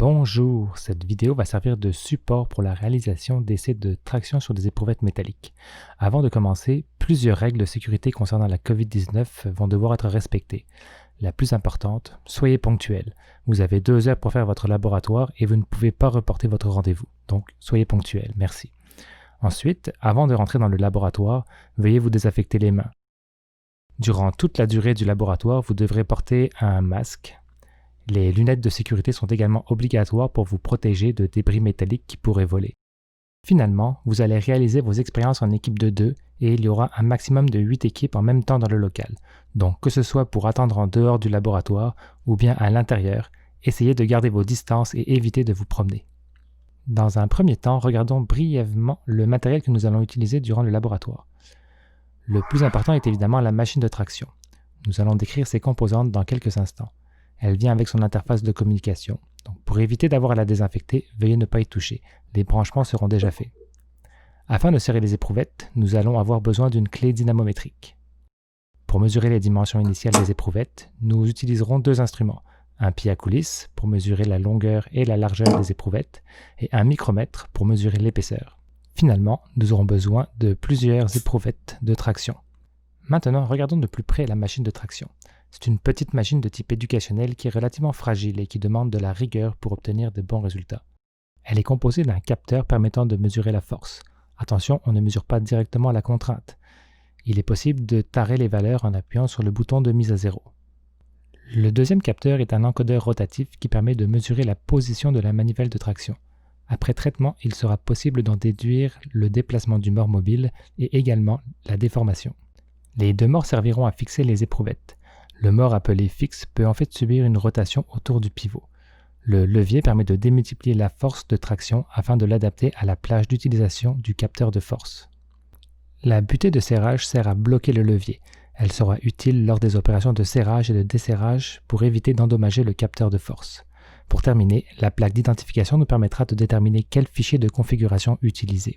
Bonjour, cette vidéo va servir de support pour la réalisation d'essais de traction sur des éprouvettes métalliques. Avant de commencer, plusieurs règles de sécurité concernant la COVID-19 vont devoir être respectées. La plus importante, soyez ponctuel. Vous avez 2 heures pour faire votre laboratoire et vous ne pouvez pas reporter votre rendez-vous. Donc, soyez ponctuel, merci. Ensuite, avant de rentrer dans le laboratoire, veuillez vous désinfecter les mains. Durant toute la durée du laboratoire, vous devrez porter un masque. Les lunettes de sécurité sont également obligatoires pour vous protéger de débris métalliques qui pourraient voler. Finalement, vous allez réaliser vos expériences en équipe de 2 et il y aura un maximum de 8 équipes en même temps dans le local. Donc, que ce soit pour attendre en dehors du laboratoire ou bien à l'intérieur, essayez de garder vos distances et évitez de vous promener. Dans un premier temps, regardons brièvement le matériel que nous allons utiliser durant le laboratoire. Le plus important est évidemment la machine de traction. Nous allons décrire ses composantes dans quelques instants. Elle vient avec son interface de communication. Donc, pour éviter d'avoir à la désinfecter, veuillez ne pas y toucher. Les branchements seront déjà faits. Afin de serrer les éprouvettes, nous allons avoir besoin d'une clé dynamométrique. Pour mesurer les dimensions initiales des éprouvettes, nous utiliserons 2 instruments. Un pied à coulisse pour mesurer la longueur et la largeur des éprouvettes et un micromètre pour mesurer l'épaisseur. Finalement, nous aurons besoin de plusieurs éprouvettes de traction. Maintenant, regardons de plus près la machine de traction. C'est une petite machine de type éducationnel qui est relativement fragile et qui demande de la rigueur pour obtenir de bons résultats. Elle est composée d'un capteur permettant de mesurer la force. Attention, on ne mesure pas directement la contrainte. Il est possible de tarer les valeurs en appuyant sur le bouton de mise à zéro. Le deuxième capteur est un encodeur rotatif qui permet de mesurer la position de la manivelle de traction. Après traitement, il sera possible d'en déduire le déplacement du mort mobile et également la déformation. Les 2 morts serviront à fixer les éprouvettes. Le mort appelé fixe peut en fait subir une rotation autour du pivot. Le levier permet de démultiplier la force de traction afin de l'adapter à la plage d'utilisation du capteur de force. La butée de serrage sert à bloquer le levier. Elle sera utile lors des opérations de serrage et de desserrage pour éviter d'endommager le capteur de force. Pour terminer, la plaque d'identification nous permettra de déterminer quel fichier de configuration utiliser.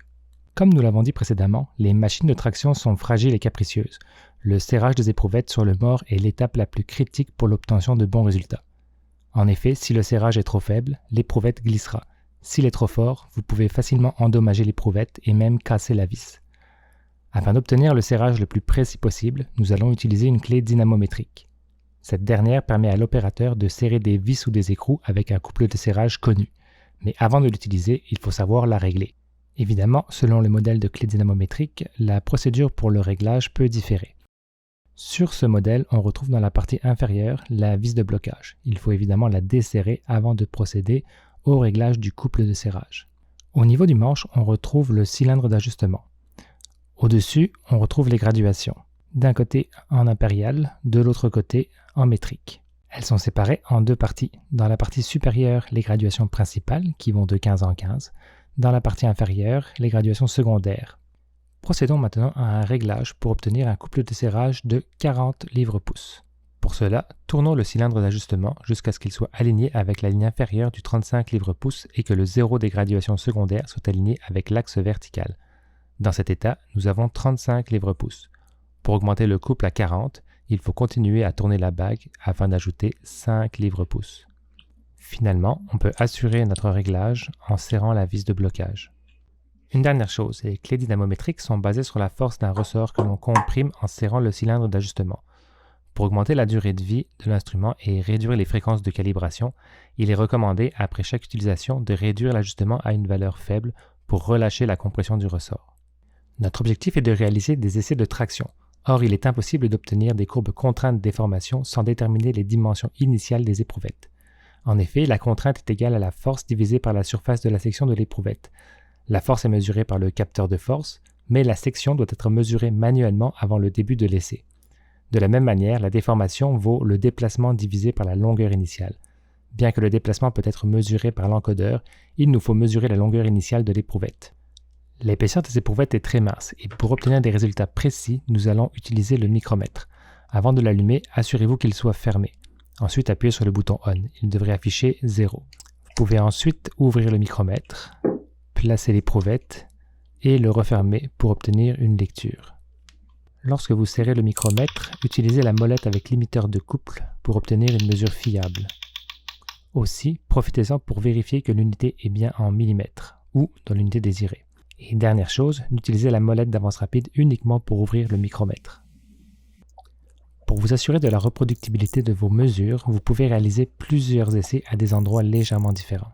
Comme nous l'avons dit précédemment, les machines de traction sont fragiles et capricieuses. Le serrage des éprouvettes sur le mort est l'étape la plus critique pour l'obtention de bons résultats. En effet, si le serrage est trop faible, l'éprouvette glissera. S'il est trop fort, vous pouvez facilement endommager l'éprouvette et même casser la vis. Afin d'obtenir le serrage le plus précis possible, nous allons utiliser une clé dynamométrique. Cette dernière permet à l'opérateur de serrer des vis ou des écrous avec un couple de serrage connu. Mais avant de l'utiliser, il faut savoir la régler. Évidemment, selon le modèle de clé dynamométrique, la procédure pour le réglage peut différer. Sur ce modèle, on retrouve dans la partie inférieure la vis de blocage. Il faut évidemment la desserrer avant de procéder au réglage du couple de serrage. Au niveau du manche, on retrouve le cylindre d'ajustement. Au-dessus, on retrouve les graduations. D'un côté en impérial, de l'autre côté en métrique. Elles sont séparées en 2 parties. Dans la partie supérieure, les graduations principales qui vont de 15 en 15. Dans la partie inférieure, les graduations secondaires. Procédons maintenant à un réglage pour obtenir un couple de serrage de 40 livres-pouces. Pour cela, tournons le cylindre d'ajustement jusqu'à ce qu'il soit aligné avec la ligne inférieure du 35 livres-pouces et que le 0 des graduations secondaires soit aligné avec l'axe vertical. Dans cet état, nous avons 35 livres-pouces. Pour augmenter le couple à 40, il faut continuer à tourner la bague afin d'ajouter 5 livres-pouces. Finalement, on peut assurer notre réglage en serrant la vis de blocage. Une dernière chose, les clés dynamométriques sont basées sur la force d'un ressort que l'on comprime en serrant le cylindre d'ajustement. Pour augmenter la durée de vie de l'instrument et réduire les fréquences de calibration, il est recommandé, après chaque utilisation, de réduire l'ajustement à une valeur faible pour relâcher la compression du ressort. Notre objectif est de réaliser des essais de traction. Or, il est impossible d'obtenir des courbes contraintes de déformation sans déterminer les dimensions initiales des éprouvettes. En effet, la contrainte est égale à la force divisée par la surface de la section de l'éprouvette. La force est mesurée par le capteur de force, mais la section doit être mesurée manuellement avant le début de l'essai. De la même manière, la déformation vaut le déplacement divisé par la longueur initiale. Bien que le déplacement peut être mesuré par l'encodeur, il nous faut mesurer la longueur initiale de l'éprouvette. L'épaisseur des éprouvettes est très mince et pour obtenir des résultats précis, nous allons utiliser le micromètre. Avant de l'allumer, assurez-vous qu'il soit fermé. Ensuite, appuyez sur le bouton ON. Il devrait afficher 0. Vous pouvez ensuite ouvrir le micromètre, placer l'éprouvette et le refermer pour obtenir une lecture. Lorsque vous serrez le micromètre, utilisez la molette avec limiteur de couple pour obtenir une mesure fiable. Aussi, profitez-en pour vérifier que l'unité est bien en millimètres ou dans l'unité désirée. Et dernière chose, n'utilisez la molette d'avance rapide uniquement pour ouvrir le micromètre. Pour vous assurer de la reproductibilité de vos mesures, vous pouvez réaliser plusieurs essais à des endroits légèrement différents.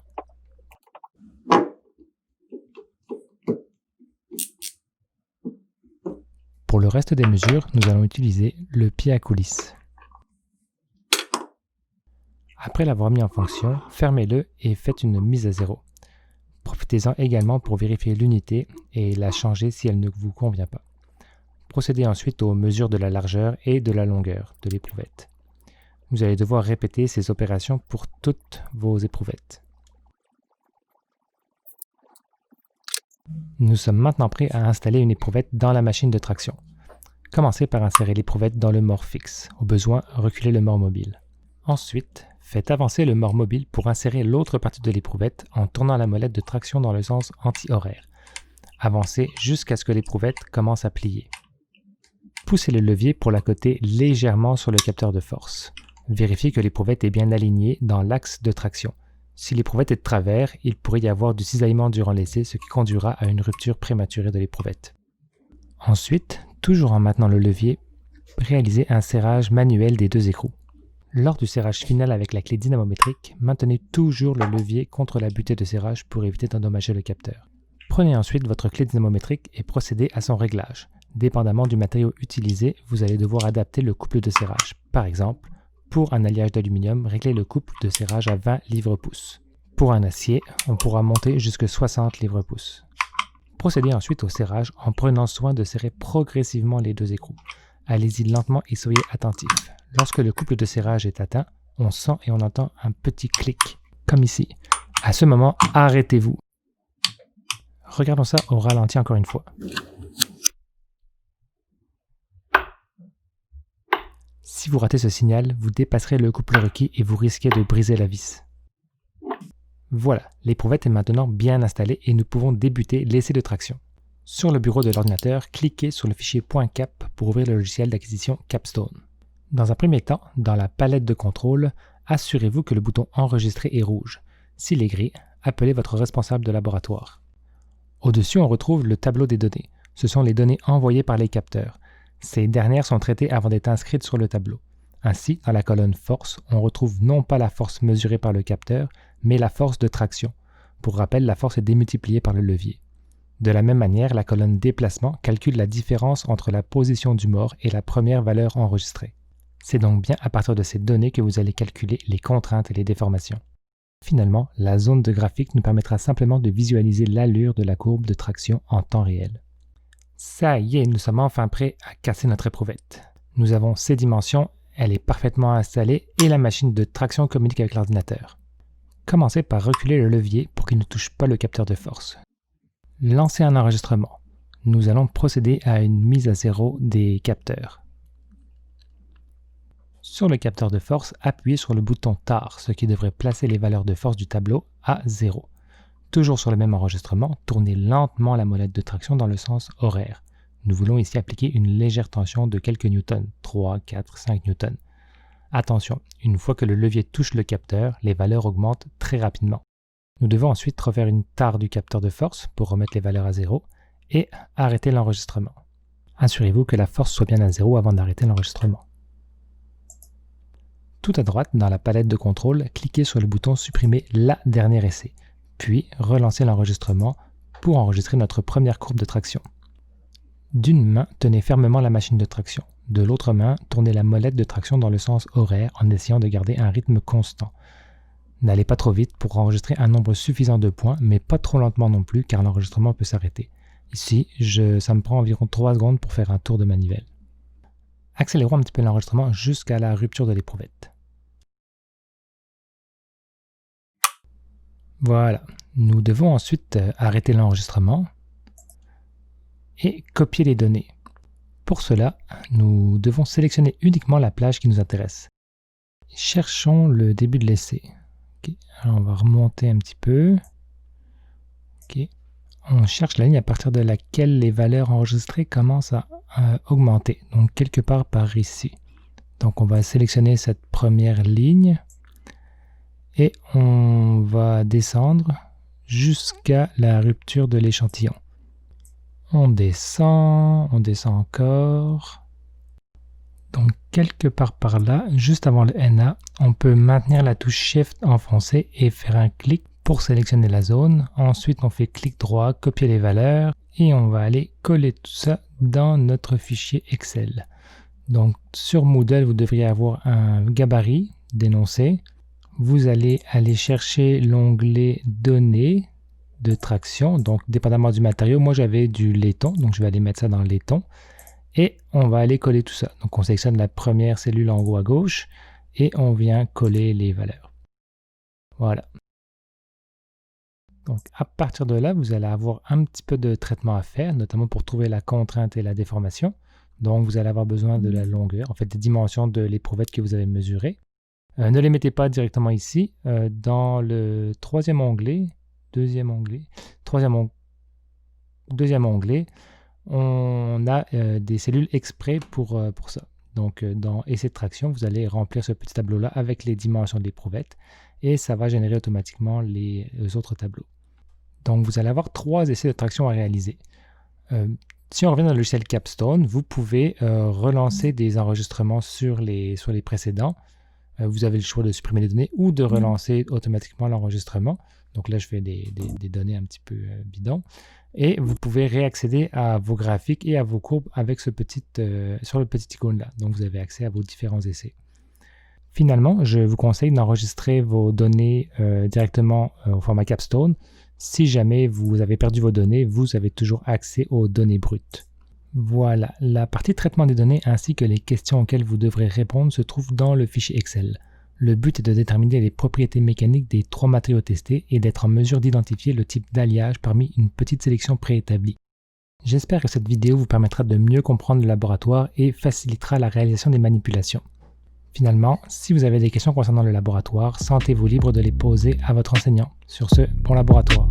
Pour le reste des mesures, nous allons utiliser le pied à coulisse. Après l'avoir mis en fonction, fermez-le et faites une mise à zéro. Profitez-en également pour vérifier l'unité et la changer si elle ne vous convient pas. Procédez ensuite aux mesures de la largeur et de la longueur de l'éprouvette. Vous allez devoir répéter ces opérations pour toutes vos éprouvettes. Nous sommes maintenant prêts à installer une éprouvette dans la machine de traction. Commencez par insérer l'éprouvette dans le mort fixe. Au besoin, reculez le mort mobile. Ensuite, faites avancer le mort mobile pour insérer l'autre partie de l'éprouvette en tournant la molette de traction dans le sens anti-horaire. Avancez jusqu'à ce que l'éprouvette commence à plier. Poussez le levier pour la coter légèrement sur le capteur de force. Vérifiez que l'éprouvette est bien alignée dans l'axe de traction. Si l'éprouvette est de travers, il pourrait y avoir du cisaillement durant l'essai, ce qui conduira à une rupture prématurée de l'éprouvette. Ensuite, toujours en maintenant le levier, réalisez un serrage manuel des deux écrous. Lors du serrage final avec la clé dynamométrique, maintenez toujours le levier contre la butée de serrage pour éviter d'endommager le capteur. Prenez ensuite votre clé dynamométrique et procédez à son réglage. Dépendamment du matériau utilisé, vous allez devoir adapter le couple de serrage. Par exemple, pour un alliage d'aluminium, réglez le couple de serrage à 20 livres-pouces. Pour un acier, on pourra monter jusqu'à 60 livres-pouces. Procédez ensuite au serrage en prenant soin de serrer progressivement les deux écrous. Allez-y lentement et soyez attentif. Lorsque le couple de serrage est atteint, on sent et on entend un petit clic, comme ici. À ce moment, arrêtez-vous. Regardons ça au ralenti encore une fois. Si vous ratez ce signal, vous dépasserez le couple requis et vous risquez de briser la vis. Voilà, l'éprouvette est maintenant bien installée et nous pouvons débuter l'essai de traction. Sur le bureau de l'ordinateur, cliquez sur le fichier .cap pour ouvrir le logiciel d'acquisition Capstone. Dans un premier temps, dans la palette de contrôle, assurez-vous que le bouton Enregistrer est rouge. S'il est gris, appelez votre responsable de laboratoire. Au-dessus, on retrouve le tableau des données. Ce sont les données envoyées par les capteurs. Ces dernières sont traitées avant d'être inscrites sur le tableau. Ainsi, dans la colonne Force, on retrouve non pas la force mesurée par le capteur, mais la force de traction. Pour rappel, la force est démultipliée par le levier. De la même manière, la colonne Déplacement calcule la différence entre la position du mort et la première valeur enregistrée. C'est donc bien à partir de ces données que vous allez calculer les contraintes et les déformations. Finalement, la zone de graphique nous permettra simplement de visualiser l'allure de la courbe de traction en temps réel. Ça y est, nous sommes enfin prêts à casser notre éprouvette. Nous avons ses dimensions, elle est parfaitement installée et la machine de traction communique avec l'ordinateur. Commencez par reculer le levier pour qu'il ne touche pas le capteur de force. Lancez un enregistrement. Nous allons procéder à une mise à zéro des capteurs. Sur le capteur de force, appuyez sur le bouton TAR, ce qui devrait placer les valeurs de force du tableau à 0. Toujours sur le même enregistrement, tournez lentement la molette de traction dans le sens horaire. Nous voulons ici appliquer une légère tension de quelques newtons, 3, 4, 5 newtons. Attention, une fois que le levier touche le capteur, les valeurs augmentent très rapidement. Nous devons ensuite refaire une tare du capteur de force pour remettre les valeurs à 0 et arrêter l'enregistrement. Assurez-vous que la force soit bien à 0 avant d'arrêter l'enregistrement. Tout à droite, dans la palette de contrôle, cliquez sur le bouton « Supprimer la dernière essai », puis relancez l'enregistrement pour enregistrer notre première courbe de traction. D'une main, tenez fermement la machine de traction. De l'autre main, tournez la molette de traction dans le sens horaire en essayant de garder un rythme constant. N'allez pas trop vite pour enregistrer un nombre suffisant de points, mais pas trop lentement non plus car l'enregistrement peut s'arrêter. Ici, ça me prend environ 3 secondes pour faire un tour de manivelle. Accélérons un petit peu l'enregistrement jusqu'à la rupture de l'éprouvette. Voilà, nous devons ensuite arrêter l'enregistrement et copier les données. Pour cela, nous devons sélectionner uniquement la plage qui nous intéresse. Cherchons le début de l'essai. Okay. Alors on va remonter un petit peu. Okay. On cherche la ligne à partir de laquelle les valeurs enregistrées commencent à augmenter, donc quelque part par ici. Donc on va sélectionner cette première ligne et on va descendre jusqu'à la rupture de l'échantillon. On descend encore. Donc quelque part par là, juste avant le NA, on peut maintenir la touche Shift enfoncée et faire un clic pour sélectionner la zone. Ensuite, on fait clic droit, copier les valeurs et on va aller coller tout ça dans notre fichier Excel. Donc sur Moodle, vous devriez avoir un gabarit d'énoncé. Vous allez aller chercher l'onglet Données de traction. Donc dépendamment du matériau, moi j'avais du laiton, donc je vais aller mettre ça dans le laiton. Et on va aller coller tout ça. Donc on sélectionne la première cellule en haut à gauche et on vient coller les valeurs. Voilà. Donc à partir de là, vous allez avoir un petit peu de traitement à faire, notamment pour trouver la contrainte et la déformation. Donc vous allez avoir besoin de la longueur, en fait des dimensions de l'éprouvette que vous avez mesurées. Ne les mettez pas directement ici. Dans le deuxième onglet, on a des cellules exprès pour ça. Donc dans essai de traction, vous allez remplir ce petit tableau-là avec les dimensions de l'éprouvette et ça va générer automatiquement les autres tableaux. Donc vous allez avoir 3 essais de traction à réaliser. Si on revient dans le logiciel Capstone, vous pouvez relancer des enregistrements sur les précédents. Vous avez le choix de supprimer les données ou de relancer automatiquement l'enregistrement. Donc là, je fais des données un petit peu bidons. Et vous pouvez réaccéder à vos graphiques et à vos courbes avec sur le petit icône là. Donc vous avez accès à vos différents essais. Finalement, je vous conseille d'enregistrer vos données directement au format Capstone. Si jamais vous avez perdu vos données, vous avez toujours accès aux données brutes. Voilà, la partie traitement des données ainsi que les questions auxquelles vous devrez répondre se trouvent dans le fichier Excel. Le but est de déterminer les propriétés mécaniques des 3 matériaux testés et d'être en mesure d'identifier le type d'alliage parmi une petite sélection préétablie. J'espère que cette vidéo vous permettra de mieux comprendre le laboratoire et facilitera la réalisation des manipulations. Finalement, si vous avez des questions concernant le laboratoire, sentez-vous libre de les poser à votre enseignant. Sur ce, bon laboratoire!